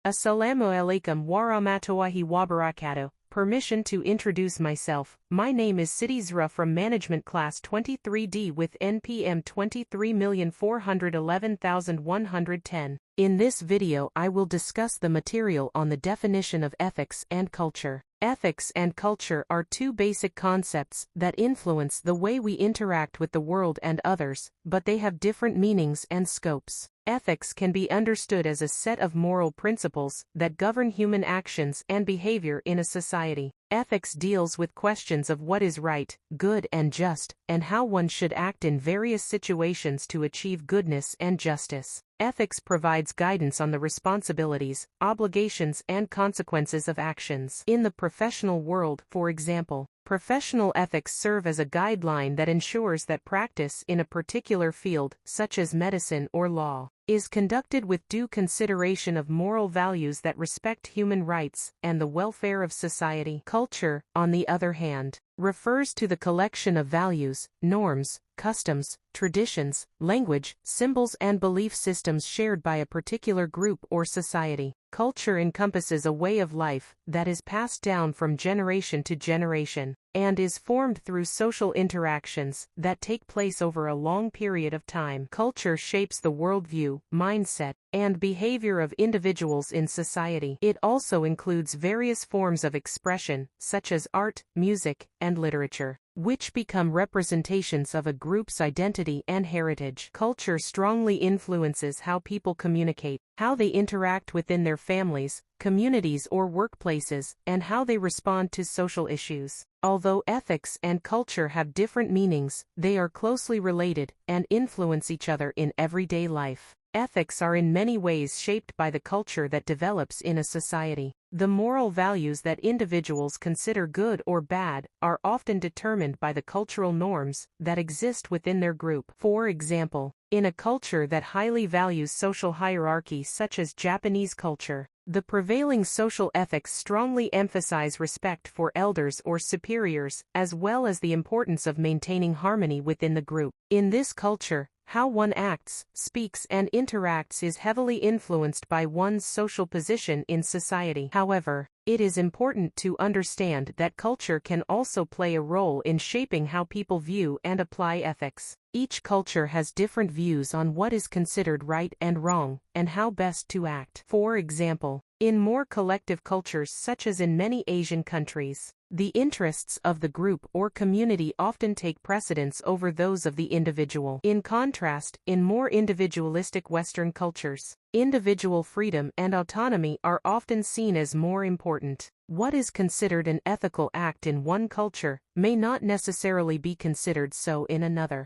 Assalamu alaikum warahmatullahi wabarakatuh. Permission to introduce myself. My name is Siti Zahra from Management Class 23D with NPM 23,411,110. In this video I will discuss the material on the definition of ethics and culture. Ethics and culture are two basic concepts that influence the way we interact with the world and others, but they have different meanings and scopes. Ethics can be understood as a set of moral principles that govern human actions and behavior in a society. Ethics deals with questions of what is right, good and just, and how one should act in various situations to achieve goodness and justice. Ethics provides guidance on the responsibilities, obligations and consequences of actions. In the professional world, for example, professional ethics serve as a guideline that ensures that practice in a particular field, such as medicine or law, is conducted with due consideration of moral values that respect human rights and the welfare of society. Culture, on the other hand, refers to the collection of values, norms, customs, traditions, language, symbols and belief systems shared by a particular group or society. Culture encompasses a way of life that is passed down from generation to generation, and is formed through social interactions that take place over a long period of time. Culture shapes the worldview, mindset, and behavior of individuals in society. It also includes various forms of expression, such as art, music, and literature, which become representations of a group's identity and heritage. Culture strongly influences how people communicate, how they interact within their families, communities or workplaces, and how they respond to social issues. Although ethics and culture have different meanings, they are closely related and influence each other in everyday life. Ethics are in many ways shaped by the culture that develops in a society. The moral values that individuals consider good or bad are often determined by the cultural norms that exist within their group. For example, in a culture that highly values social hierarchy such as Japanese culture, the prevailing social ethics strongly emphasize respect for elders or superiors, as well as the importance of maintaining harmony within the group. In this culture, how one acts, speaks and interacts is heavily influenced by one's social position in society. However, it is important to understand that culture can also play a role in shaping how people view and apply ethics. Each culture has different views on what is considered right and wrong, and how best to act. For example, in more collective cultures such as in many Asian countries, the interests of the group or community often take precedence over those of the individual. In contrast, in more individualistic Western cultures, individual freedom and autonomy are often seen as more important. What is considered an ethical act in one culture may not necessarily be considered so in another.